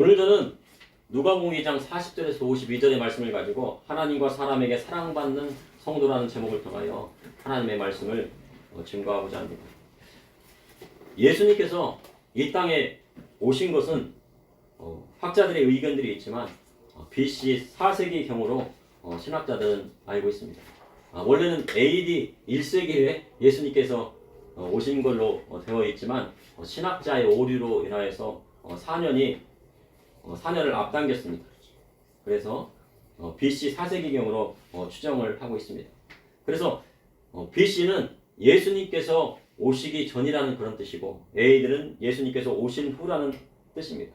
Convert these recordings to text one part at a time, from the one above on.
오늘 저는 누가복음 2장 40절에서 52절의 말씀을 가지고 하나님과 사람에게 사랑받는 성도라는 제목을 통하여 하나님의 말씀을 증거하고자 합니다. 예수님께서 이 땅에 오신 것은 학자들의 의견들이 있지만 BC 4세기경으로 신학자들은 알고 있습니다. 원래는 AD 1세기에 예수님께서 오신 걸로 되어 있지만 신학자의 오류로 인하여서 4년을 앞당겼습니다. 그래서 BC 4세기경으로 추정을 하고 있습니다. 그래서 BC는 예수님께서 오시기 전이라는 그런 뜻이고 AD는 예수님께서 오신 후라는 뜻입니다.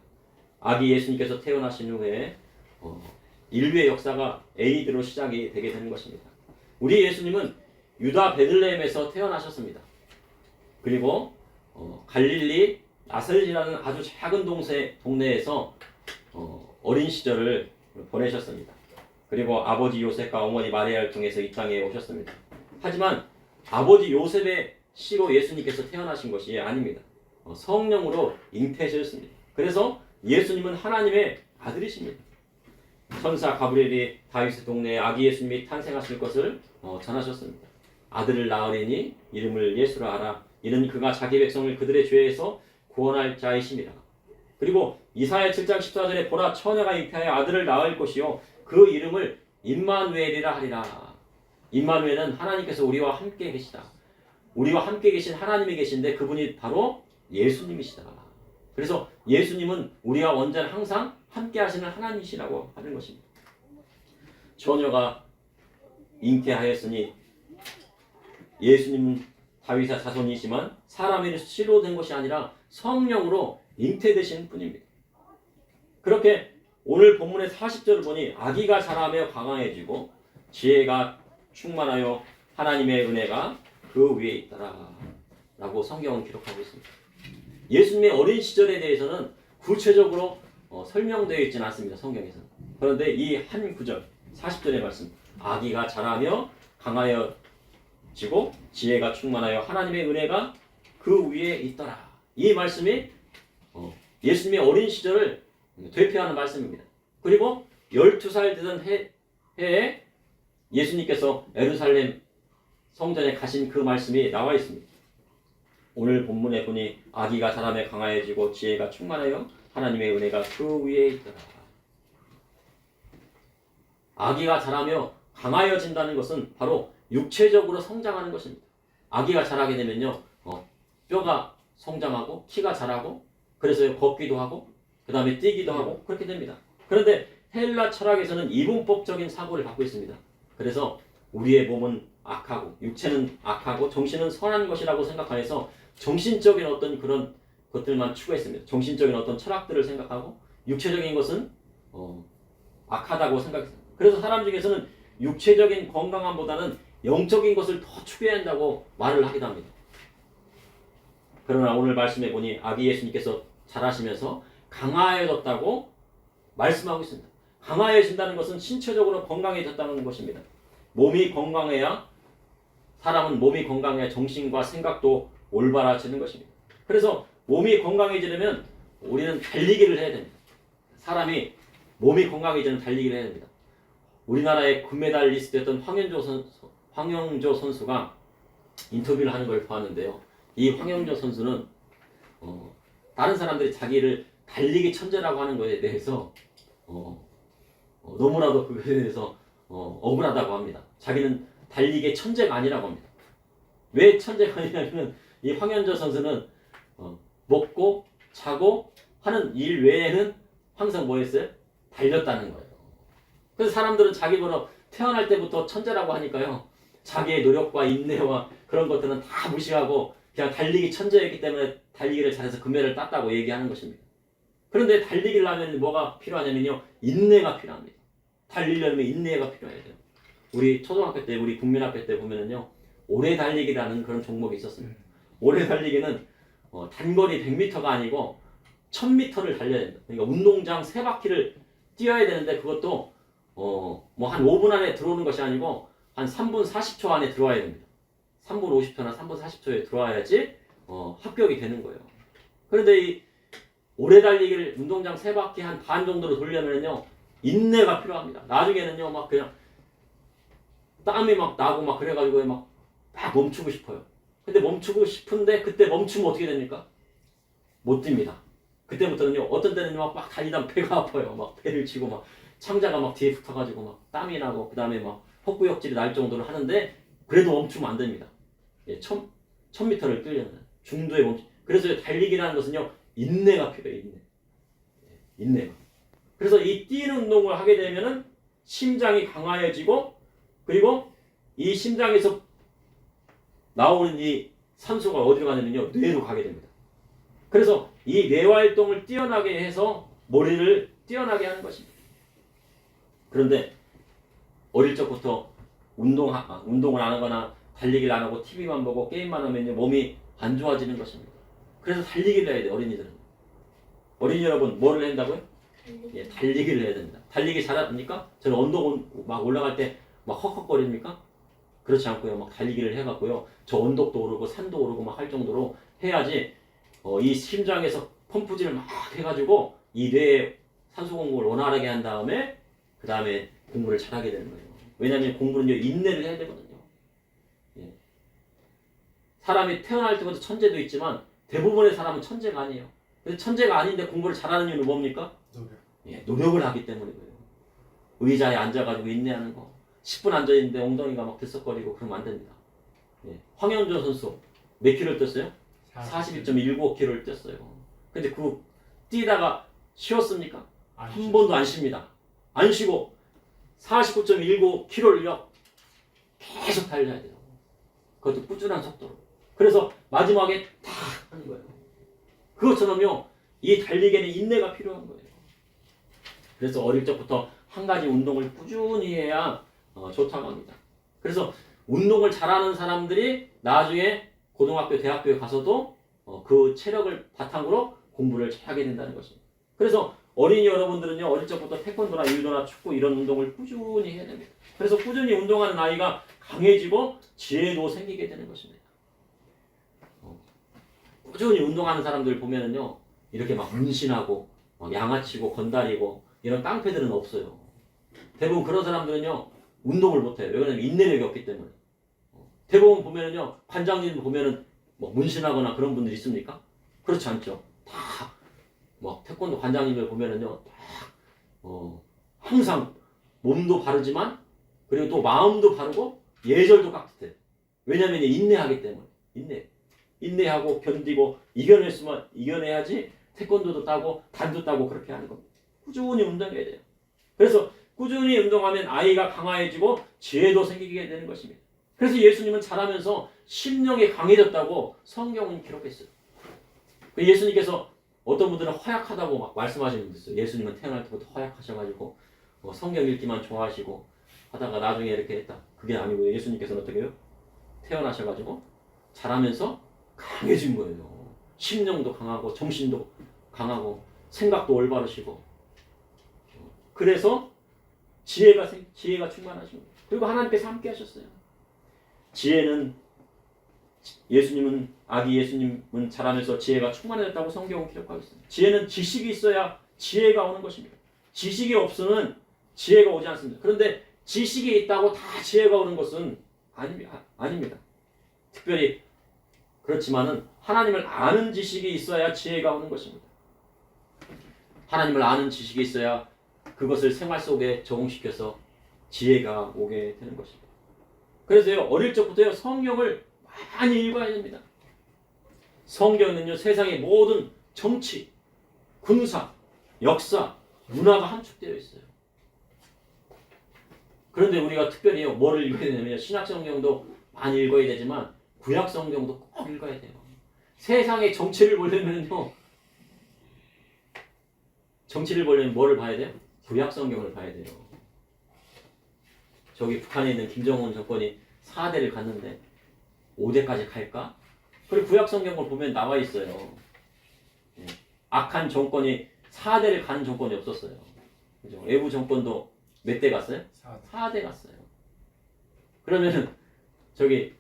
아기 예수님께서 태어나신 후에 인류의 역사가 AD로 시작이 되게 되는 것입니다. 우리 예수님은 유다 베들레헴에서 태어나셨습니다. 그리고 갈릴리 나사렛이라는 아주 작은 동네에서 어린 시절을 보내셨습니다. 그리고 아버지 요셉과 어머니 마리아를 통해서 이 땅에 오셨습니다. 하지만 아버지 요셉의 씨로 예수님께서 태어나신 것이 아닙니다. 성령으로 잉태하셨습니다. 그래서 예수님은 하나님의 아들이십니다. 천사 가브리엘이 다윗의 동네에 아기 예수님이 탄생하실 것을 전하셨습니다. 아들을 낳으리니 이름을 예수라 하라. 이는 그가 자기 백성을 그들의 죄에서 구원할 자이십니다. 그리고 이사야 7장 14절에 보라 처녀가 잉태하여 아들을 낳을 것이요 그 이름을 임마누엘이라 하리라. 임마누엘은 하나님께서 우리와 함께 계시다. 우리와 함께 계신 하나님이 계신데 그분이 바로 예수님이시다. 그래서 예수님은 우리와 언제나 항상 함께 하시는 하나님이시라고 하는 것입니다. 처녀가 잉태하였으니 예수님은 다윗의 자손이지만 사람의 씨로 된 것이 아니라 성령으로 잉태되신 분입니다. 그렇게 오늘 본문의 40절을 보니 아기가 자라며 강화해지고 지혜가 충만하여 하나님의 은혜가 그 위에 있더라 라고 성경은 기록하고 있습니다. 예수님의 어린 시절에 대해서는 구체적으로 설명되어 있지는 않습니다. 성경에서는. 그런데 이 한 구절 40절의 말씀 아기가 자라며 강하여지고 지혜가 충만하여 하나님의 은혜가 그 위에 있더라. 이 말씀이 예수님의 어린 시절을 대표하는 말씀입니다. 그리고 12살 되던 해에 예수님께서 예루살렘 성전에 가신 그 말씀이 나와 있습니다. 오늘 본문에 보니 아기가 자라며 강하여지고 지혜가 충만하여 하나님의 은혜가 그 위에 있더라. 아기가 자라며 강하여진다는 것은 바로 육체적으로 성장하는 것입니다. 아기가 자라게 되면요, 뼈가 성장하고 키가 자라고 그래서 걷기도 하고 그 다음에 뛰기도 하고 그렇게 됩니다. 그런데 헬라 철학에서는 이분법적인 사고를 갖고 있습니다. 그래서 우리의 몸은 악하고 육체는 악하고 정신은 선한 것이라고 생각하여서 정신적인 어떤 그런 것들만 추구했습니다. 정신적인 어떤 철학들을 생각하고 육체적인 것은 악하다고 생각했습니다. 그래서 사람 중에서는 육체적인 건강함보다는 영적인 것을 더 추구해야 한다고 말을 하기도 합니다. 그러나 오늘 말씀해 보니 아기 예수님께서 자라시면서 강화해졌다고 말씀하고 있습니다. 강화해진다는 것은 신체적으로 건강해졌다는 것입니다. 몸이 건강해야 사람은 몸이 건강해야 정신과 생각도 올바라지는 것입니다. 그래서 몸이 건강해지려면 우리는 달리기를 해야 됩니다. 사람이 몸이 건강해지는 달리기를 해야 됩니다. 우리나라의 금메달리스트였던 황영조 선수가 인터뷰를 하는 걸 보았는데요. 이 황영조 선수는 다른 사람들이 자기를 달리기 천재라고 하는 것에 대해서 너무나도 그것에 대해서 억울하다고 합니다. 자기는 달리기의 천재가 아니라고 합니다. 왜 천재가 아니냐면 이 황현조 선수는 먹고 자고 하는 일 외에는 항상 뭐 했어요? 달렸다는 거예요. 그래서 사람들은 자기 보러 태어날 때부터 천재라고 하니까요. 자기의 노력과 인내와 그런 것들은 다 무시하고 그냥 달리기 천재였기 때문에 달리기를 잘해서 금메달을 땄다고 얘기하는 것입니다. 그런데 달리기를 하면 뭐가 필요하냐면요. 인내가 필요합니다. 달리려면 인내가 필요해야 돼요. 우리 초등학교 때, 우리 국민학교 때 보면은요. 오래 달리기라는 그런 종목이 있었습니다. 오래 달리기는 단거리 100m가 아니고 1000m를 달려야 됩니다. 그러니까 운동장 3바퀴를 뛰어야 되는데 그것도 뭐 한 5분 안에 들어오는 것이 아니고 한 3분 40초 안에 들어와야 됩니다. 3분 50초나 3분 40초에 들어와야지 합격이 되는 거예요. 그런데 이 오래 달리기를 운동장 3바퀴 한 반 정도로 돌려면요 인내가 필요합니다. 나중에는요 막 그냥 땀이 막 나고 막 그래가지고 막 멈추고 싶어요. 근데 멈추고 싶은데 그때 멈추면 어떻게 됩니까? 못 뜁니다. 그때부터는요 어떤 때는 막 달리다 배가 아파요. 막 배를 치고 막 창자가 막 뒤에 붙어가지고 막 땀이 나고 그 다음에 막 헛구역질이 날 정도로 하는데 그래도 멈추면 안 됩니다. 예, 1000m를 뛰려면 중도에 멈추. 그래서 달리기라는 것은요 인내가 필요해요. 인내가. 그래서 이 뛰는 운동을 하게 되면은 심장이 강화해지고 그리고 이 심장에서 나오는 이 산소가 어디로 가냐면요 뇌로 가게 됩니다. 그래서 이 뇌활동을 뛰어나게 해서 머리를 뛰어나게 하는 것입니다. 그런데 어릴 적부터 운동을 안 하거나 달리기를 안 하고 TV만 보고 게임만 하면 몸이 안 좋아지는 것입니다. 그래서 달리기를 해야 돼요. 어린이들은. 어린이 여러분 뭐를 한다고요? 예, 달리기를 해야 됩니다. 달리기 잘합니까? 저는 언덕 막 올라갈 때 막 헉헉거립니까? 그렇지 않고요. 막 달리기를 해갖고요. 저 언덕도 오르고 산도 오르고 막 할 정도로 해야지 이 심장에서 펌프질을 막 해가지고 이 뇌에 산소 공급을 원활하게 한 다음에 그 다음에 공부를 잘하게 되는 거예요. 왜냐하면 공부는요 인내를 해야 되거든요. 예. 사람이 태어날 때부터 천재도 있지만 대부분의 사람은 천재가 아니에요. 그래서 천재가 아닌데 공부를 잘하는 이유는 뭡니까? 예, 노력을 하기 때문이고요. 의자에 앉아가지고 인내하는 거. 10분 앉아있는데 엉덩이가 막 들썩거리고 그러면 안 됩니다. 예. 황현조 선수 몇 킬로를 뛰었어요? 42.195kg를 뛰었어요. 근데 그 뛰다가 쉬었습니까? 한 번도 안 쉽니다. 안 쉬고 49.195kg를요 계속 달려야 돼요. 그것도 꾸준한 속도로. 그래서 마지막에 다 하는 거예요. 그것처럼요 이 달리기에는 인내가 필요한 거예요. 그래서 어릴 적부터 한 가지 운동을 꾸준히 해야 좋다고 합니다. 그래서 운동을 잘하는 사람들이 나중에 고등학교, 대학교에 가서도 그 체력을 바탕으로 공부를 잘하게 된다는 것입니다. 그래서 어린이 여러분들은요 어릴 적부터 태권도나 유도나 축구 이런 운동을 꾸준히 해야 됩니다. 그래서 꾸준히 운동하는 아이가 강해지고 지혜도 생기게 되는 것입니다. 꾸준히 운동하는 사람들 보면은요 이렇게 막 문신하고 막 양아치고 건달이고 이런 깡패들은 없어요. 대부분 그런 사람들은요 운동을 못해요. 왜냐면 인내력이 없기 때문에. 대부분 보면은요 관장님 보면은 뭐 문신하거나 그런 분들 있습니까? 그렇지 않죠. 다 뭐 태권도 관장님을 보면은요 다 항상 몸도 바르지만 그리고 또 마음도 바르고 예절도 깍듯해. 왜냐면 인내하기 때문에. 인내하고 견디고 이겨내야지 태권도도 따고 단도 따고 그렇게 하는 겁니다. 꾸준히 운동해야 돼요. 그래서 꾸준히 운동하면 아이가 강화해지고 지혜도 생기게 되는 것입니다. 그래서 예수님은 자라면서 심령이 강해졌다고 성경은 기록했어요. 예수님께서 어떤 분들은 허약하다고 막 말씀하시는 분들 있어요. 예수님은 태어날 때부터 허약하셔가지고 성경 읽기만 좋아하시고 하다가 나중에 이렇게 했다. 그게 아니고요. 예수님께서는 어떻게 해요? 태어나셔가지고 자라면서 강해진 거예요. 심령도 강하고 정신도 강하고 생각도 올바르시고 그래서 지혜가 충만하신 거예요. 그리고 하나님께서 함께 하셨어요. 지혜는 아기 예수님은 자라면서 지혜가 충만해졌다고 성경은 기록하고 있습니다. 지혜는 지식이 있어야 지혜가 오는 것입니다. 지식이 없으면 지혜가 오지 않습니다. 그런데 지식이 있다고 다 지혜가 오는 것은 아닙니다. 특별히 그렇지만은 하나님을 아는 지식이 있어야 지혜가 오는 것입니다. 하나님을 아는 지식이 있어야 그것을 생활 속에 적용시켜서 지혜가 오게 되는 것입니다. 그래서요 어릴 적부터요 성경을 많이 읽어야 됩니다. 성경은요 세상의 모든 정치, 군사, 역사, 문화가 함축되어 있어요. 그런데 우리가 특별히요 뭐를 읽어야 되냐면 신약 성경도 많이 읽어야 되지만 구약 성경도 꼭 읽어야 돼요. 세상의 정치를 보려면요 뭐를 봐야 돼요? 구약 성경을 봐야 돼요. 저기 북한에 있는 김정은 정권이 4대를 갔는데 5대까지 갈까? 그리고 구약 성경을 보면 나와 있어요. 악한 정권이 4대를 가는 정권이 없었어요. 그죠? 외부 정권도 몇 대 갔어요? 4대 갔어요. 그러면은 저기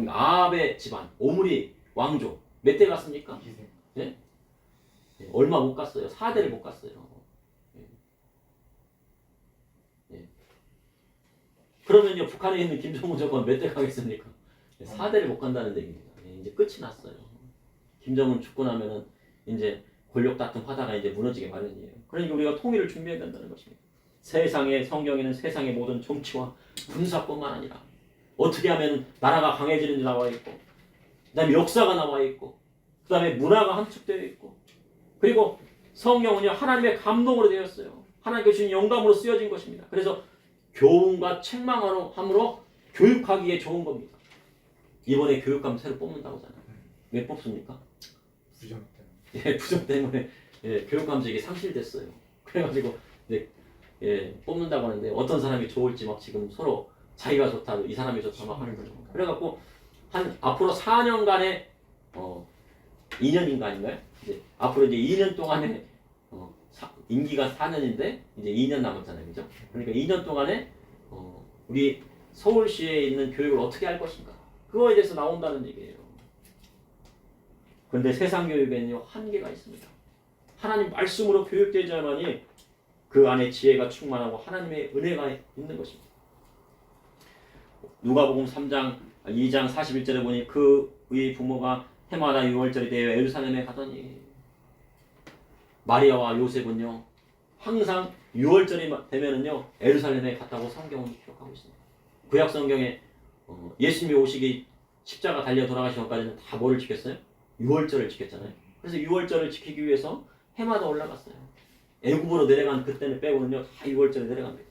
아합의 집안 오므리 왕조 몇 대 갔습니까? 예? 얼마 못 갔어요. 4대를 못 갔어요. 그러면요, 북한에 있는 김정은 정권 몇 대 가겠습니까? 4대를 못 간다는 얘기입니다. 이제 끝이 났어요. 김정은 죽고 나면은 이제 권력 다툼 하다가 이제 무너지게 마련이에요. 그러니까 우리가 통일을 준비해야 된다는 것입니다. 세상의 성경에는 세상의 모든 정치와 군사뿐만 아니라 어떻게 하면 나라가 강해지는지 나와 있고, 그다음에 역사가 나와 있고, 그다음에 문화가 함축되어 있고, 그리고 성경은요 하나님의 감동으로 되었어요. 하나님께 주신 영감으로 쓰여진 것입니다. 그래서 교훈과 책망함으로 교육하기에 좋은 겁니다. 이번에 교육감 새로 뽑는다고 하잖아요. 왜 뽑습니까? 부정 때문에. 부정 때문에 교육감직이 상실됐어요. 그래가지고 뽑는다고 하는데 어떤 사람이 좋을지 막 지금 서로 자기가 좋다, 이 사람이 좋다 막 하는 거죠. 그래갖고 한 앞으로 4년간의 2년인가 아닌가요? 앞으로 이제 2년 동안에 임기가 4년인데 이제 2년 남았잖아요, 그죠? 그러니까 2년 동안에 우리 서울시에 있는 교육을 어떻게 할 것인가, 그거에 대해서 나온다는 얘기예요. 그런데 세상 교육에는요 한계가 있습니다. 하나님 말씀으로 교육되자만이 그 안에 지혜가 충만하고 하나님의 은혜가 있는 것입니다. 누가복음 2장 41절에 보니 그의 부모가 해마다 6월절이 되어 예루살렘에 가더니, 마리아와 요셉은요 항상 6월절이 되면은요 예루살렘에 갔다고 성경은 기록하고 있습니다. 구약 성경에 예수님이 오시기 십자가 달려 돌아가시기 전까지는 다 뭐를 지켰어요? 6월절을 지켰잖아요. 그래서 6월절을 지키기 위해서 해마다 올라갔어요. 애굽으로 내려간 그때는 빼고는요 다 6월절에 내려갑니다.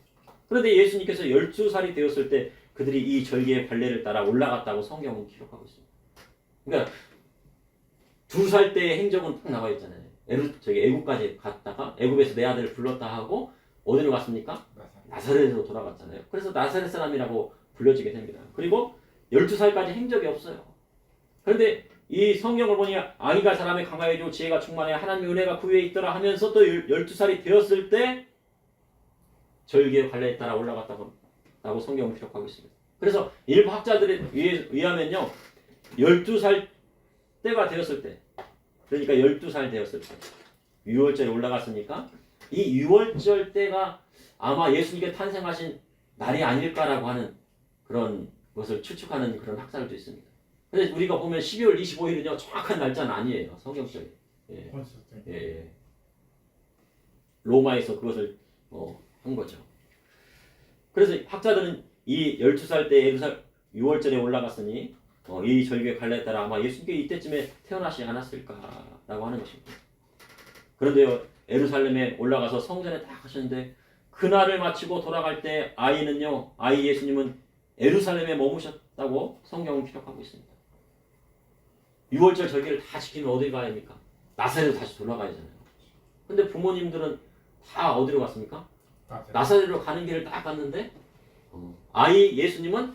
그런데 예수님께서 12살이 되었을 때 그들이 이 절기의 관례를 따라 올라갔다고 성경은 기록하고 있습니다. 그러니까 2살 때의 행적은 딱 나와 있잖아요. 애굽까지 갔다가 애굽에서 내 아들을 불렀다 하고 어디로 갔습니까? 나사렛으로 돌아갔잖아요. 그래서 나사렛 사람이라고 불려지게 됩니다. 그리고 12살까지 행적이 없어요. 그런데 이 성경을 보니 아이가 사람의 강하여지고 지혜가 충만해 하나님의 은혜가 그 위에 있더라 하면서 또 12살이 되었을 때 절기의 관례에 따라 올라갔다고 성경은 기록하고 있습니다. 그래서 일부 학자들에 의하면요 12살 때가 되었을 때, 그러니까 12살 되었을 때 6월절에 올라갔으니까 이 6월절 때가 아마 예수님께 탄생하신 날이 아닐까라고 하는 그런 것을 추측하는 그런 학자들도 있습니다. 근데 우리가 보면 12월 25일은요 정확한 날짜는 아니에요. 성경적이. 로마에서 그것을 한 거죠. 그래서 학자들은 이 12살 때 6월절에 올라갔으니 이 절기의 관례에 따라 아마 예수님께 이때쯤에 태어나지 않았을까라고 하는 것입니다. 그런데요 예루살렘에 올라가서 성전에 딱 하셨는데 그날을 마치고 돌아갈 때 아이 예수님은 예루살렘에 머무셨다고 성경은 기록하고 있습니다. 6월절 절기를 다 지키면 어디 가야 합니까? 나사렛으로 다시 돌아가야 하잖아요. 근데 부모님들은 다 어디로 갔습니까? 나사렛으로 가는 길을 딱 갔는데 아이 예수님은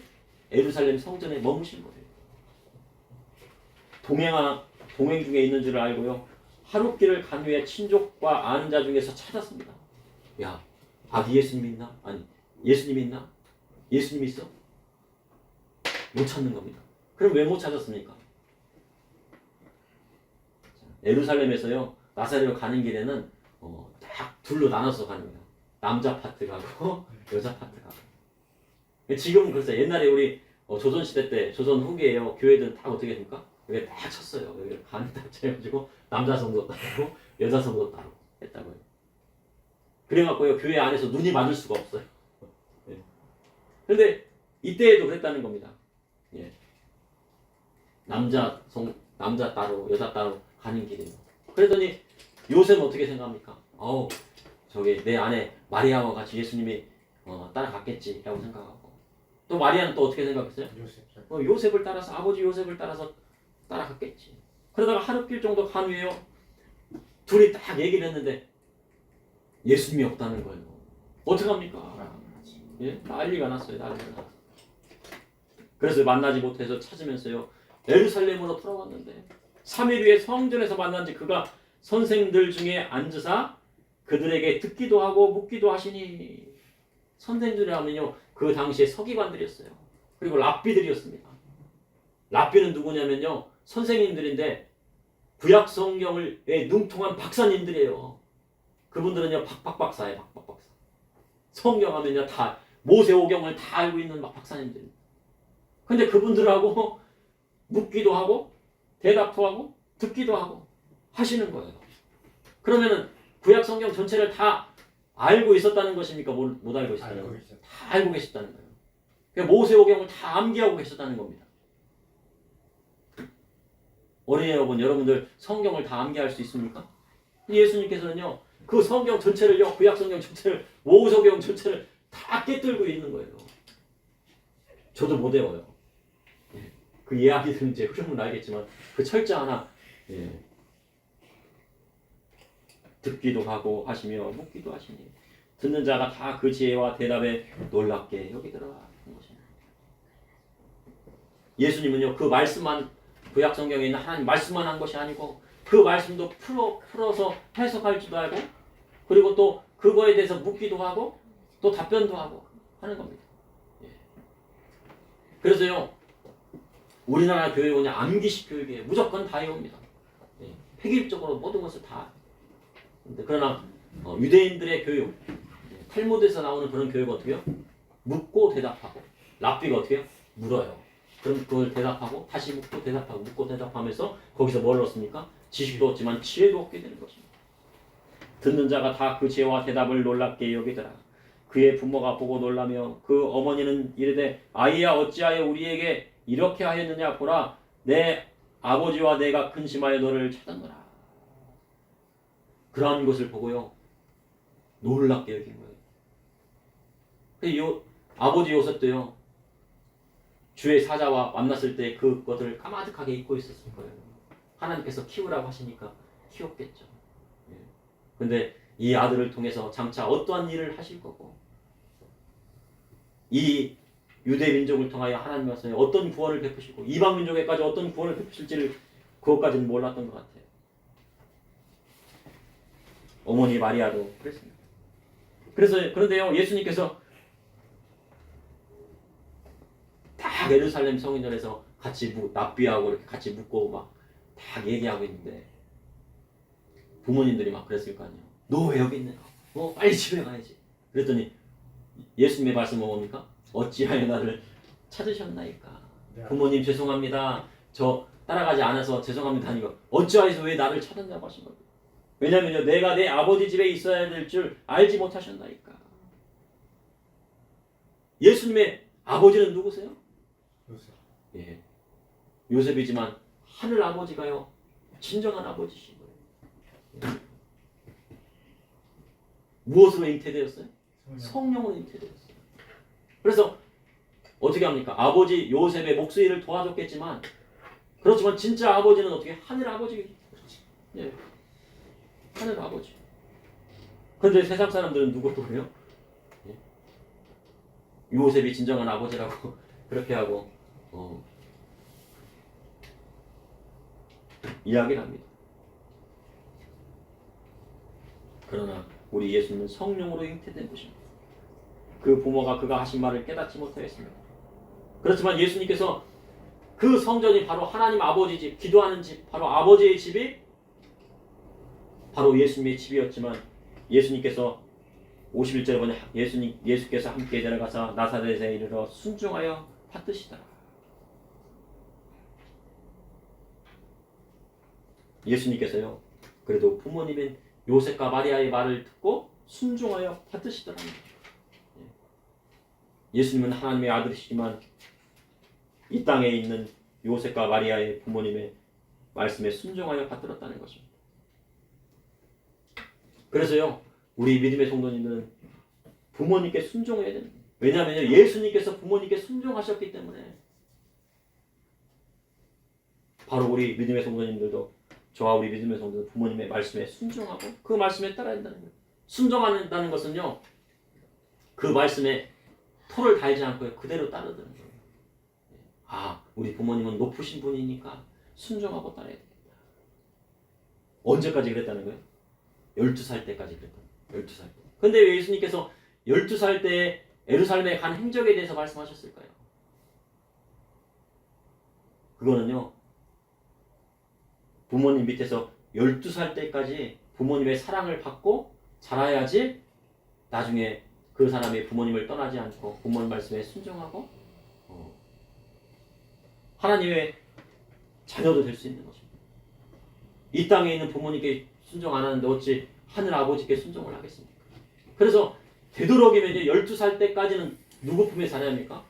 예루살렘 성전에 머무신 거예요. 동행 중에 있는 줄 알고요 하룻길을 간 후에 친족과 아는 자 중에서 찾았습니다. 야, 아기 예수님 있나? 아니, 예수님 있나? 예수님 있어? 못 찾는 겁니다. 그럼 왜 못 찾았습니까? 예루살렘에서요 나사렛으로 가는 길에는 딱 둘로 나눠서 가는 거예요. 남자 파트 가고 여자 파트 가고. 지금은 그랬어요. 옛날에 우리 조선시대 때, 조선 후기에요 교회들은 다 어떻게 됩니까? 여기 딱 쳤어요. 여기 간을 딱 쳐가지고 남자 성도 따로 여자 성도 따로 했다고요. 그래갖고요 교회 안에서 눈이 맞을 수가 없어요. 그런데 이때에도 그랬다는 겁니다. 예. 남자 따로 여자 따로 가는 길이에요. 그랬더니 요셉은 어떻게 생각합니까? 저기 내 아내 마리아와 같이 예수님이 따라갔겠지 라고 생각하고, 또 마리아는 또 어떻게 생각했어요? 요셉을 따라서, 아버지 요셉을 따라서 따라갔겠지. 그러다가 하룻길 정도 간 후에요 둘이 딱 얘기를 했는데 예수님이 없다는 거예요. 어떡합니까? 예? 난리가 났어요. 난리가 났어요. 그래서 만나지 못해서 찾으면서요 예루살렘으로 돌아왔는데 3일 후에 성전에서 만난지 그가 선생들 중에 앉으사 그들에게 듣기도 하고 묻기도 하시니, 선생들이 하면요 그 당시에 서기관들이었어요. 그리고 랍비들이었습니다. 랍비는 누구냐면요 선생님들인데 구약 성경을 능통한 박사님들이에요. 그분들은요 박박박사예요. 박박박사. 성경 하면요 다 모세오경을 다 알고 있는 막 박사님들. 근데 그분들하고 묻기도 하고 대답도 하고 듣기도 하고 하시는 거예요. 그러면은 구약 성경 전체를 다 알고 있었다는 것입니까? 못 알고 있었다는 거예요? 다 알고 계셨다는 거예요. 그러니까 모세오경을 다 암기하고 계셨다는 겁니다. 어린이 여러분들 성경을 다 암기할 수 있습니까? 예수님께서는요 그 성경 전체를요 구약 성경 전체를 모세오경 전체를 다 깨뜨리고 있는 거예요. 저도 못 외워요. 그 이야기들은 이제 흐름은 알겠지만 그 철자 하나 듣기도 하고 하시며 묻기도 하시니 듣는 자가 다 그 지혜와 대답에 놀랍게 여기더라 하는 것입니다. 예수님은요 그 말씀만 구약 성경에 있는 하나님 말씀만 한 것이 아니고 그 말씀도 풀어서 해석할 줄도 알고 그리고 또 그거에 대해서 묻기도 하고 또 답변도 하고 하는 겁니다. 그래서요 우리나라 교육은 암기식 교육이에요. 무조건 다 외웁니다. 획일적으로 모든 것을 다. 그러나 유대인들의 교육, 탈무드에서 나오는 그런 교육은 어떻게 해요? 묻고 대답하고. 랍비가 어떻게 해요? 물어요. 그럼 그걸 대답하고 다시 묻고 대답하고 묻고 대답하면서 거기서 뭘 얻습니까? 지식도 얻지만 지혜도 얻게 되는 것입니다. 듣는 자가 다 그 지혜와 대답을 놀랍게 여기더라. 그의 부모가 보고 놀라며 그 어머니는 이르되 아이야 어찌하여 우리에게 이렇게 하였느냐 보라 내 아버지와 내가 근심하여 너를 찾았노라. 그러한 것을 보고요 놀랍게 여긴 거예요. 아버지 요셉도요 주의 사자와 만났을 때 그것을 까마득하게 잊고 있었을 거예요. 하나님께서 키우라고 하시니까 키웠겠죠. 근데 이 아들을 통해서 장차 어떠한 일을 하실 거고 이 유대 민족을 통하여 하나님 말씀에 어떤 구원을 베푸시고 이방 민족에까지 어떤 구원을 베푸실지를 그것까지는 몰랐던 것 같아요. 어머니 마리아도 그랬습니다. 그런데요 예수님께서 다 예루살렘 성인전에서 같이 납비하고 이렇게 같이 묻고 막 다 얘기하고 있는데 부모님들이 막 그랬을 거 아니에요. 너 왜 여기 있냐? 빨리 집에 가야지. 그랬더니 예수님의 말씀은 뭡니까? 어찌하여 나를 찾으셨나이까? 네. 부모님 죄송합니다. 저 따라가지 않아서 죄송합니다. 아니고 어찌하여서 왜 나를 찾았냐고 하신 거예요. 왜냐면요 내가 내 아버지 집에 있어야 될 줄 알지 못하셨나이까? 예수님의 아버지는 누구세요? 요셉. 예, 요셉이지만 하늘 아버지가요 진정한 아버지신 거예요. 무엇으로 잉태되었어요? 성령으로 잉태되었어요. 그래서 어떻게 합니까? 아버지 요셉의 목수일을 도와줬겠지만 그렇지만 진짜 아버지는 어떻게? 하늘 아버지. 예, 하늘 아버지. 그런데 세상 사람들은 누구로 그래요? 예? 요셉이 진정한 아버지라고 그렇게 하고 이야기를 합니다. 그러나 우리 예수님은 성령으로 잉태된 것입니다. 그 부모가 그가 하신 말을 깨닫지 못하였습니다. 그렇지만 예수님께서 그 성전이 바로 하나님 아버지 집, 기도하는 집, 바로 아버지의 집이 바로 예수님의 집이었지만 예수님께서 51절에 보니 예수께서 함께 데려가사 나사렛에 이르러 순종하여 받으시더라. 예수님께서요 그래도 부모님인 요셉과 마리아의 말을 듣고 순종하여 받으시더랍니다. 예수님은 하나님의 아들이시지만 이 땅에 있는 요셉과 마리아의 부모님의 말씀에 순종하여 받들었다는 것입니다. 그래서요 우리 믿음의 성도님들은 부모님께 순종해야 됩니다. 왜냐하면 예수님께서 부모님께 순종하셨기 때문에 바로 우리 믿음의 성도님들도 저와 우리 믿음의 성도들 부모님의 말씀에 순종하고 그 말씀에 따라야 한다는 거예요. 순종한다는 것은요 그 말씀에 토를 달지 않고 그대로 따르는 거예요. 우리 부모님은 높으신 분이니까 순종하고 따라야 되겠다. 언제까지 그랬다는 거예요? 12살 때까지 그랬다. 12살 때. 근데 왜 예수님께서 12살 때 예루살렘에 간 행적에 대해서 말씀하셨을까요? 그거는요 부모님 밑에서 12살 때까지 부모님의 사랑을 받고 자라야지 나중에 그 사람이 부모님을 떠나지 않고 부모님 말씀에 순종하고 하나님의 자녀도 될 수 있는 것입니다. 이 땅에 있는 부모님께 순종 안 하는데 어찌 하늘 아버지께 순종을 하겠습니까? 그래서 되도록이면 이제 12살 때까지는 누구 품에 살아야 합니까?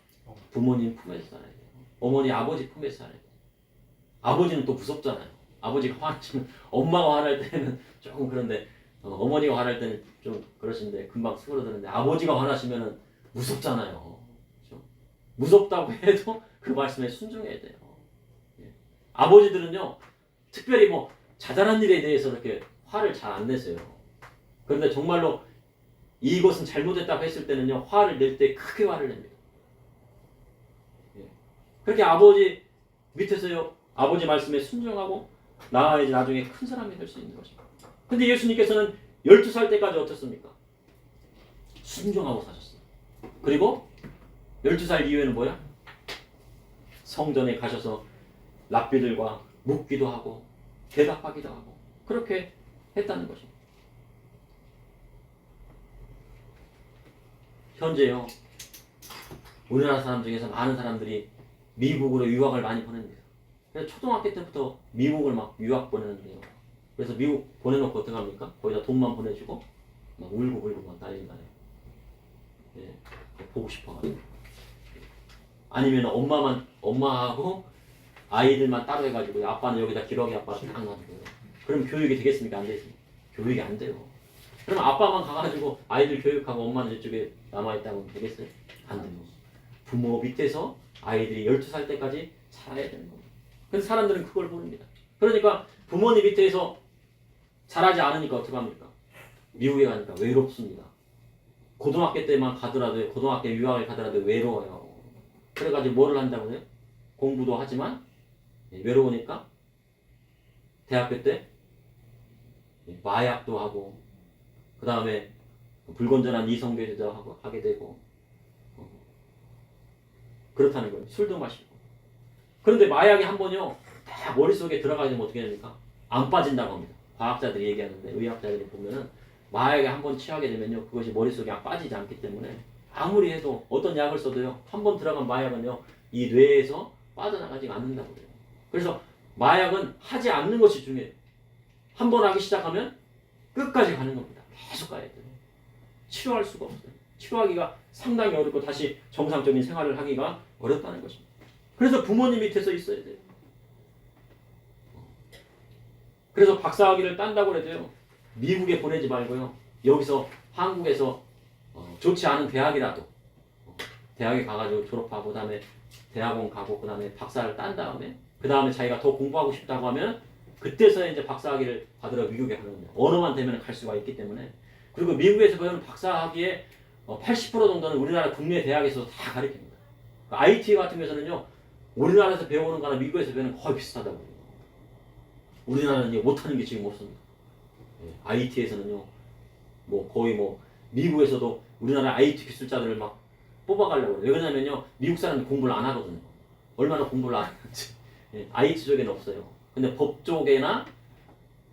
부모님 품에서 살아야 돼요. 어머니 아버지 품에서 살아야 돼요. 아버지는 또 무섭잖아요. 아버지가 화나시면 엄마가 화날 때는 조금 그런데 어머니가 화날 때는 좀 그러신데 금방 수그러드는데 아버지가 화나시면은 무섭잖아요. 그렇죠? 무섭다고 해도 그 말씀에 순종해야 돼요. 예. 아버지들은요 특별히 뭐 자잘한 일에 대해서 이렇게 화를 잘 안 내세요. 그런데 정말로 이것은 잘못했다고 했을 때는요 화를 낼 때 크게 화를 냅니다. 예. 그렇게 아버지 밑에서요 아버지 말씀에 순종하고 나아야지 나중에 큰 사람이 될 수 있는 것입니다. 근데 예수님께서는 12살 때까지 어떻습니까? 순종하고 사셨어요. 그리고 12살 이후에는 뭐야? 성전에 가셔서 랍비들과 묻기도 하고 대답하기도 하고 그렇게 했다는 것입니다. 현재요 우리나라 사람 중에서 많은 사람들이 미국으로 유학을 많이 보냅니다. 그래서 초등학교 때부터 미국을 막 유학 보내는데요. 그래서 미국 보내놓고 어떻게 합니까? 거기다 돈만 보내주고 막 울고 막 난리나요. 예, 보고 싶어가지고. 아니면 엄마하고 아이들만 따로 해가지고 아빠는 여기다 기러기 아빠를 딱 놔두고요. 그럼 교육이 되겠습니까? 안 되겠습니까? 교육이 안 돼요. 그럼 아빠만 가가지고 아이들 교육하고 엄마는 이쪽에 남아있다면 되겠어요? 안 돼요. 부모 밑에서 아이들이 12살 때까지 살아야 되는 겁니다. 그래서 사람들은 그걸 모릅니다. 그러니까 부모님 밑에서 자라지 않으니까 어떻게 합니까? 미국에 가니까 외롭습니다. 고등학교 때만 가더라도 고등학교 유학을 가더라도 외로워요. 그래가지고 뭐를 한다고요? 공부도 하지만 외로우니까 대학교 때 마약도 하고 그 다음에 불건전한 이성교제도 하고 하게 되고 그렇다는 거예요. 술도 마시고. 그런데 마약이 한 번요 다 머릿속에 들어가면 어떻게 됩니까? 안 빠진다고 합니다. 과학자들이 얘기하는데 의학자들이 보면은 마약에 한 번 취하게 되면요 그것이 머릿속에 빠지지 않기 때문에 아무리 해도 어떤 약을 써도요 한 번 들어간 마약은요 이 뇌에서 빠져나가지 않는다고 그래요. 그래서 마약은 하지 않는 것이 중요해요. 한 번 하기 시작하면 끝까지 가는 겁니다. 계속 가야 돼요. 치료할 수가 없어요. 치료하기가 상당히 어렵고 다시 정상적인 생활을 하기가 어렵다는 것입니다. 그래서 부모님 밑에서 있어야 돼요. 그래서 박사학위를 딴다고 해도요 미국에 보내지 말고요 여기서 한국에서 좋지 않은 대학이라도 대학에 가가지고 졸업하고 그 다음에 대학원 가고 그 다음에 박사를 딴 다음에 그 다음에 자기가 더 공부하고 싶다고 하면 그때서야 이제 박사학위를 받으러 미국에 가는 거예요. 언어만 되면 갈 수가 있기 때문에. 그리고 미국에서 배우는 박사학위의 80% 정도는 우리나라 국내 대학에서 다 가르칩니다. IT 같은 경우에는요 우리나라에서 배우는 거나 미국에서 배우는 거의 비슷하다고 해요. 우리나라는 이제 못하는 게 지금 없습니다. IT에서는요 뭐 거의 뭐 미국에서도 우리나라 IT 기술자들을 막 뽑아가려고 그래요. 왜 그러냐면요 미국 사람들 공부를 안 하거든요. 얼마나 공부를 안 하는지. IT 쪽에는 없어요. 근데 법 쪽에나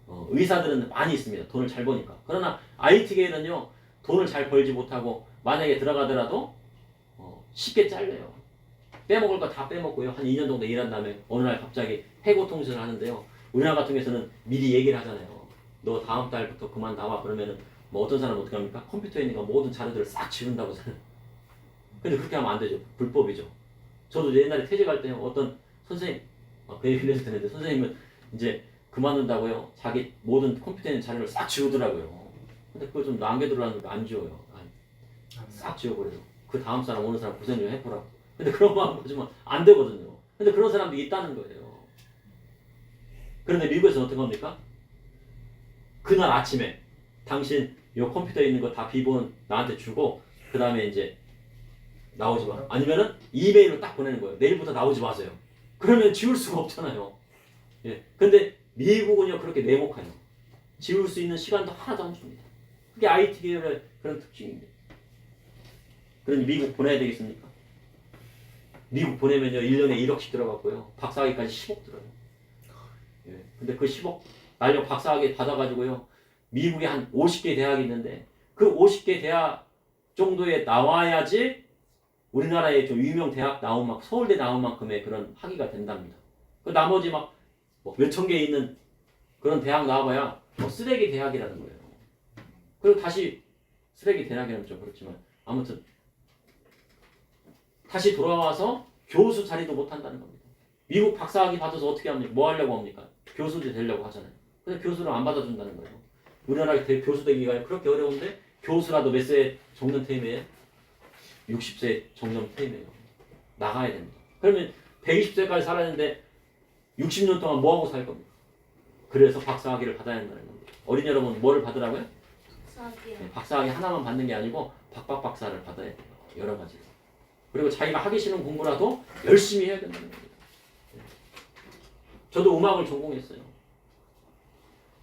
의사들은 많이 있습니다. 돈을 잘 버니까. 그러나 IT계에는요 돈을 잘 벌지 못하고 만약에 들어가더라도 쉽게 잘려요. 빼먹을 거 다 빼먹고요. 한 2년 정도 일한 다음에 어느 날 갑자기 해고 통지를 하는데요. 우리나라 같은 경우에는 미리 얘기를 하잖아요. 너 다음 달부터 그만 나와. 그러면은 뭐 어떤 사람은 어떻게 합니까? 컴퓨터에 있는 모든 자료들을 싹 지운다고 하잖아요. 근데 그렇게 하면 안 되죠. 불법이죠. 저도 옛날에 퇴직할 때 어떤 선생님, 그 얘기를 해도 되는데 선생님은 이제 그만둔다고요. 자기 모든 컴퓨터에 있는 자료를 싹 지우더라고요. 근데 그걸 좀 남겨두라는데 안 지워요. 싹 지워버려요. 그 다음 사람 오는 사람 고생 좀 해보라고. 근데 그런 마음 보지만 안 되거든요. 근데 그런 사람도 있다는 거예요. 그런데 미국에서 어떻게 합니까? 그날 아침에 당신 요 컴퓨터에 있는 거 다 비번 나한테 주고 그 다음에 이제 나오지 마. 아니면은 이메일로 딱 보내는 거예요. 내일부터 나오지 마세요. 그러면 지울 수가 없잖아요. 예. 근데 미국은요 그렇게 내목해요. 지울 수 있는 시간도 하나도 안 줍니다. 그게 IT 계열의 그런 특징입니다. 그러니 미국 보내야 되겠습니까? 미국 보내면요 1년에 1억씩 들어갔고요. 박사학위까지 10억 들어요. 예. 근데 그 10억 날려 박사학위 받아가지고요. 미국에 한 50개 대학이 있는데 그 50개 대학 정도에 나와야지 우리나라에 좀 유명 대학 나온 막 서울대 나온 만큼의 그런 학위가 된답니다. 그 나머지 막 몇천 개 있는 그런 대학 나와봐야 쓰레기 대학이라는 거예요. 그리고 다시 쓰레기 대학이라면 좀 그렇지만 아무튼 다시 돌아와서 교수 자리도 못 한다는 겁니다. 미국 박사학위 받아서 어떻게 합니까? 뭐 하려고 합니까? 교수도 되려고 하잖아요. 근데 교수를 안 받아준다는 거예요. 우리나라 교수 되기가 그렇게 어려운데 교수라도 몇 세 정년 퇴임이에요? 60세 정년 퇴임이에요. 나가야 됩니다. 그러면 120세까지 살았는데 60년 동안 뭐 하고 살 겁니까? 그래서 박사학위를 받아야 한다는 겁니다. 어린 여러분 뭐를 받으라고요? 네, 박사학위 하나만 받는 게 아니고 박박박사를 받아야 돼요. 여러 가지로. 그리고 자기가 하기 싫은 공부라도 열심히 해야 된다는 겁니다. 네. 저도 음악을 전공했어요.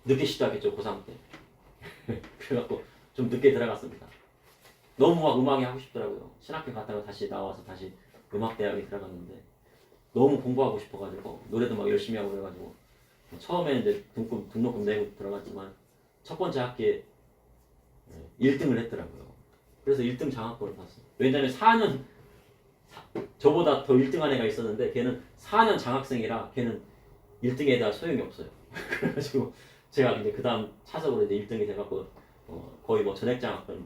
늦게 시작했죠, 고3 때. 그래갖고 좀 늦게 들어갔습니다. 너무 막 음악이 하고 싶더라고요. 신학교 갔다가 다시 나와서 다시 음악대학에 들어갔는데 너무 공부하고 싶어가지고 노래도 막 열심히 하고 그래가지고 처음에는 이제 등록금 내고 들어갔지만 첫 번째 학기에 1등을 했더라고요. 그래서 1등 장학금을 받았어요. 왜냐면 4년 저보다 더 1등한 애가 있었는데 걔는 4년 장학생이라 걔는 1등에 대한 소용이 없어요. 그래가지고 제가 이제 그 다음 차석으로 이제 1등이 돼갖고 거의 뭐 전액 장학금을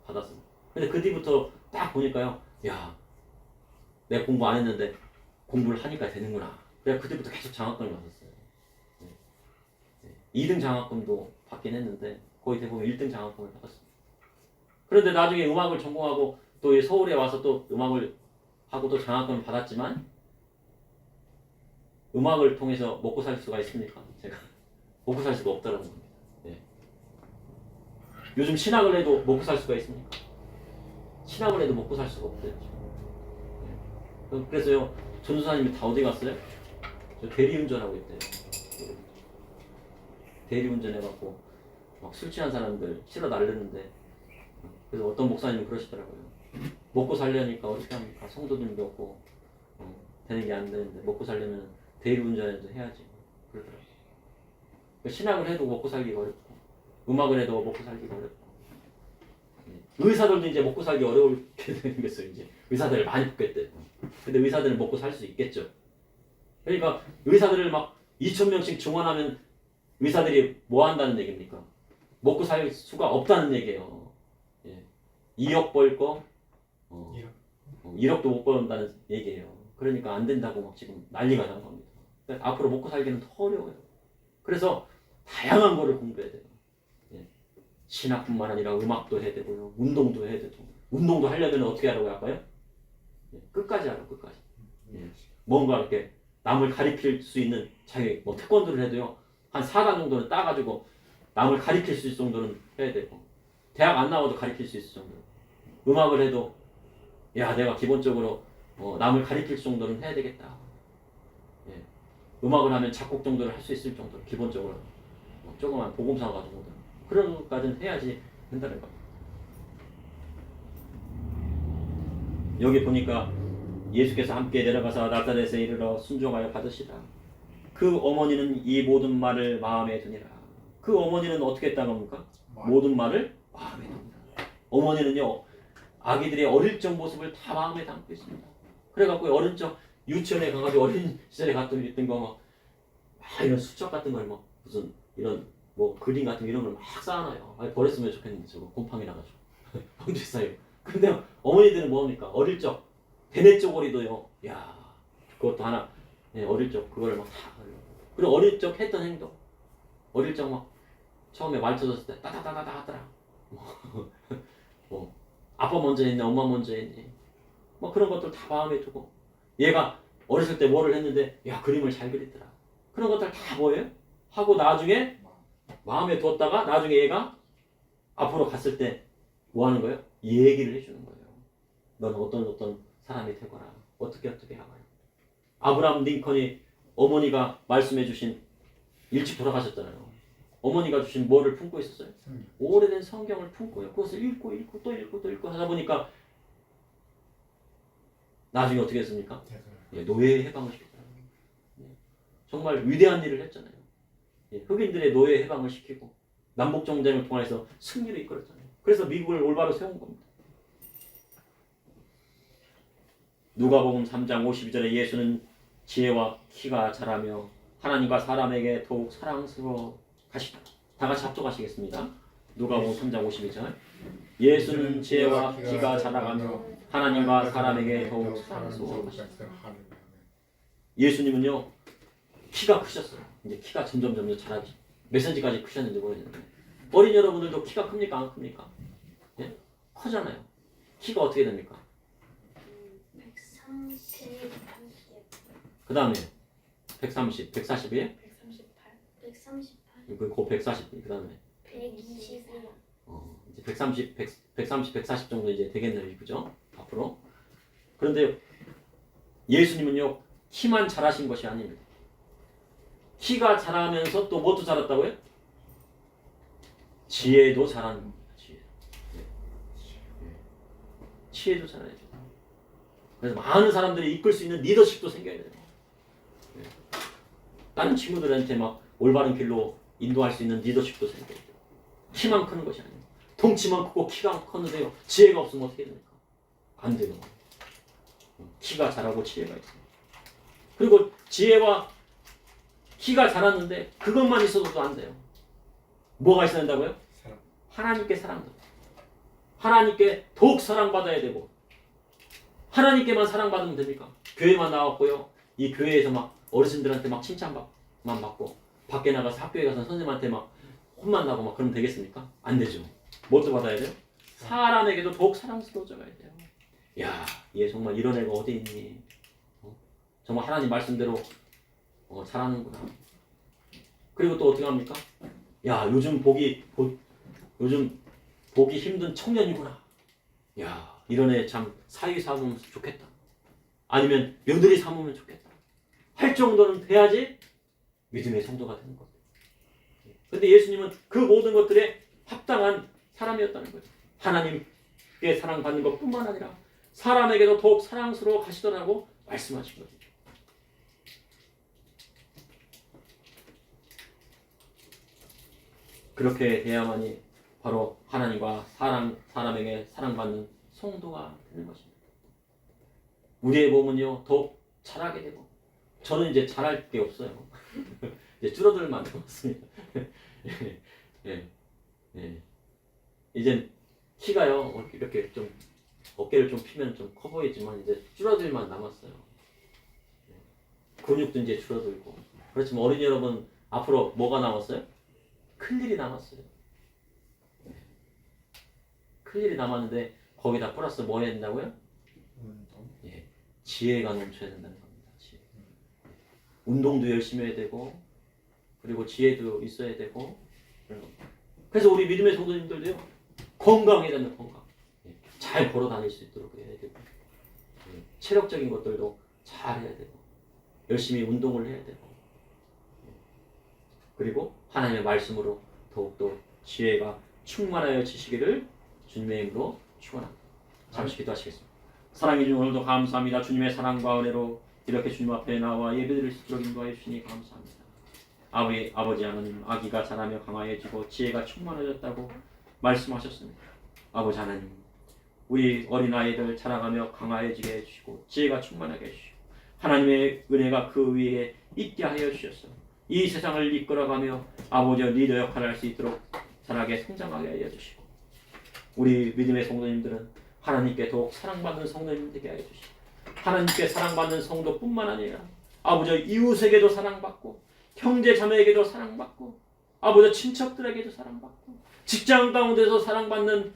받았습니다. 근데 그 뒤부터 딱 보니까요, 야, 내가 공부 안 했는데 공부를 하니까 되는구나. 내가 그 뒤부터 계속 장학금을 받았어요. 2등 장학금도 받긴 했는데 거의 대부분 1등 장학금을 받았습니다. 그런데 나중에 음악을 전공하고 또 서울에 와서 또 음악을 하고 또 장학금을 받았지만 음악을 통해서 먹고 살 수가 있습니까? 제가 먹고 살 수가 없다는 겁니다. 네. 요즘 신학을 해도 먹고 살 수가 있습니까? 신학을 해도 먹고 살 수가 없대요. 네. 그래서요, 전도사님이 다 어디 갔어요? 저 대리운전하고 있대요. 대리운전 해갖고 막 술 취한 사람들 실어 날르는데 그래서 어떤 목사님이 그러시더라고요. 먹고 살려니까 어떻게 합니까? 성도들도 없고 되는 게 안 되는데 먹고 살려면 대리운전해도 해야지 그러더라고요. 신학을 해도 먹고 살기가 어렵고 음악을 해도 먹고 살기가 어렵고 의사들도 이제 먹고 살기 어려울게 생겼어요. 이제 의사들을 많이 뽑겠대. 근데 의사들은 먹고 살 수 있겠죠. 그러니까 의사들을 막 2,000명씩 증원하면 의사들이 뭐 한다는 얘기입니까? 먹고 살 수가 없다는 얘기예요. 예. 2억 벌 거 1억도 못 번다는 얘기예요. 그러니까 안 된다고 막 지금 난리가 난 겁니다. 그러니까 앞으로 먹고 살기는 더 어려워요. 그래서 다양한 거를 공부해야 돼요. 예. 신학뿐만 아니라 음악도 해야 되고요. 운동도 해야 되고. 운동도 하려면 어떻게 하라고 할까요? 예. 끝까지 하라고 끝까지. 예. 뭔가 이렇게 남을 가리킬 수 있는 자기 뭐 태권도를 해도요. 한 4단 정도는 따가지고 남을 가리킬 수 있을 정도는 해야 되고 대학 안 나와도 가리킬 수 있을 정도. 음악을 해도 야 내가 기본적으로 남을 가리킬 정도는 해야 되겠다. 예. 음악을 하면 작곡 정도를 할 수 있을 정도 기본적으로 조그만 복음서 가지고 그런 것까지는 해야지 된다는 거예요. 여기 보니까 예수께서 함께 내려가서 나사렛에 이르러 순종하여 받으시라. 그 어머니는 이 모든 말을 마음에 드니라. 그 어머니는 어떻게 했다는 겁니까? 모든 말을 마음에 듭니다. 어머니는요 아기들의 어릴 적 모습을 다 마음에 담고 있습니다. 그래갖고 어린 적 유치원에 가가지고 어린 시절에 갔던 거 막 이런 수첩 같은 걸 막 무슨 이런 뭐 그림 같은 이런 걸 막 쌓아놔요. 아니 버렸으면 좋겠는데 저거 곰팡이 나가지고 언제 쌓여? 근데 어머니들은 뭐합니까? 어릴 적 대뇌 쪼고리도요. 야 그것도 하나 어릴 적 그거를 막 다 그리고 어릴 적 했던 행동 어릴 적 막 처음에 말 터졌을 때 따다다다다 하더라. 뭐 아빠 먼저 했니 엄마 먼저 했니 뭐 그런 것들 다 마음에 두고 얘가 어렸을 때 뭐를 했는데 야 그림을 잘 그리더라. 그런 것들 다 뭐예요? 하고 나중에 마음에 두었다가 나중에 얘가 앞으로 갔을 때 뭐 하는 거예요? 얘기를 해주는 거예요. 넌 어떤 사람이 되거라. 어떻게 하거라. 아브라함 링컨이 어머니가 말씀해 주신 일찍 돌아가셨잖아요. 어머니가 주신 뭐를 품고 있었어요? 오래된 성경을 품고요. 그것을 읽고 또 읽고 하다 보니까 나중에 어떻게 했습니까? 노예 해방을 시켰어요. 정말 위대한 일을 했잖아요. 예, 흑인들의 노예 해방을 시키고 남북 정전을 통해서 승리를 이끌었잖아요. 그래서 미국을 올바로 세운 겁니다. 누가복음 3장 52절에 예수는 지혜와 키가 자라며 하나님과 사람에게 더욱 사랑스러워 가시다. 다 같이 합독하시겠습니다. 누가복음 3장 52절. 예수는 지혜와 키가 자라가며 하나님과 사람에게 더욱 사랑스러워 가시다. 예수님은요 키가 크셨어요. 이제 키가 점점 자라기. 몇 센치까지 크셨는지 모르겠는데 어린 여러분들도 키가 큽니까 안 큽니까? 예? 커잖아요. 키가 어떻게 됩니까? 130, 그 다음에 130, 140이에요? 138, 그 140, 그 다음에 120이요. 이제 130, 140 정도 이제 되겠네요, 그죠? 앞으로. 그런데 예수님은요 키만 자라신 것이 아닙니다. 키가 자라면서 또 뭐도 자랐다고요? 지혜도 자라는 겁니다. 지혜도 자라야죠. 그래서 많은 사람들이 이끌 수 있는 리더십도 생겨야 돼요. 다른 친구들한테 막 올바른 길로 인도할 수 있는 리더십도 생겨야 돼요. 키만 크는 것이 아니에요. 덩치만 크고 키가 컸는데요. 지혜가 없으면 어떻게 됩니까? 안 돼요. 키가 자라고 지혜가 있어요. 그리고 지혜와 키가 자랐는데 그것만 있어도 안 돼요. 뭐가 있어야 된다고요? 사랑. 하나님께 사랑받아요. 하나님께 더욱 사랑받아야 되고 하나님께만 사랑받으면 됩니까? 교회만 나왔고요. 이 교회에서 막 어르신들한테 막 칭찬만 받고 밖에 나가서 학교에 가서 선생님한테 막 혼만 나고 막 그러면 되겠습니까? 안 되죠. 뭐도 받아야 돼요? 사람에게도 더욱 사랑스러워져 가야 돼요. 야, 얘 정말 이런 애가 어디 있니? 정말 하나님 말씀대로 잘하는구나. 그리고 또 어떻게 합니까? 야, 요즘 보기 힘든 청년이구나. 야, 이런 애 참 사위 삼으면 좋겠다. 아니면 며느리 삼으면 좋겠다. 할 정도는 돼야지 믿음의 성도가 되는 겁니다. 그런데 예수님은 그 모든 것들에 합당한 사람이었다는 거예요. 하나님께 사랑받는 것뿐만 아니라 사람에게도 더욱 사랑스러워 가시더라고 말씀하신 거죠. 그렇게 돼야만이 바로 하나님과 사람에게 사랑받는 성도가 되는 것입니다. 우리의 몸은요 더욱 자라게 되고 저는 이제 자랄 게 없어요. 이제 줄어들만 남았습니다. 이제 키가요 이렇게 좀 어깨를 좀 피면 좀 커 보이지만 이제 줄어들만 남았어요. 근육도 이제 줄어들고 그렇지만 어린이 여러분 앞으로 뭐가 남았어요? 클 일이 남았어요. 클 일이 남았는데 거기다 플러스 뭐 해야 된다고요? 지혜가 넘쳐야 된다는 겁니다. 지혜. 운동도 열심히 해야 되고 그리고 지혜도 있어야 되고 그래서 우리 믿음의 성도님들도요 건강해야 된다. 건강. 잘 걸어 다닐 수 있도록 해야 되고 체력적인 것들도 잘 해야 되고 열심히 운동을 해야 되고 그리고 하나님의 말씀으로 더욱더 지혜가 충만하여 지시기를 주님의 이름으로 축원합니다. 잠시 기도하시겠습니다. 사랑해 주님 오늘도 감사합니다. 주님의 사랑과 은혜로 이렇게 주님 앞에 나와 예배드릴 수 있도록 인도하여 주시니 감사합니다. 아버지 하나님 아기가 자라며 강화해지고 지혜가 충만해졌다고 말씀하셨습니다. 아버지 하나님 우리 어린아이들 자라가며 강화해지게 해주시고 지혜가 충만하게 해주시고 하나님의 은혜가 그 위에 있게 하여 주셔서 이 세상을 이끌어가며 아버지의 리더 역할을 할 수 있도록 자라게 성장하게 하여 주시고 우리 믿음의 성도님들은 하나님께 더욱 사랑받는 성도님 되게 하여 주시고 하나님께 사랑받는 성도뿐만 아니라 아버지 이웃에게도 사랑받고 형제 자매에게도 사랑받고 아버지 친척들에게도 사랑받고 직장 가운데서 사랑받는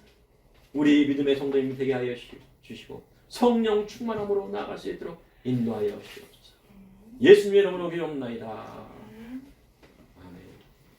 우리 믿음의 성도님 되게 하여 주시고 성령 충만함으로 나아갈 수 있도록 인도하여 주시옵소서. 예수님의 이름으로 기도합나이다.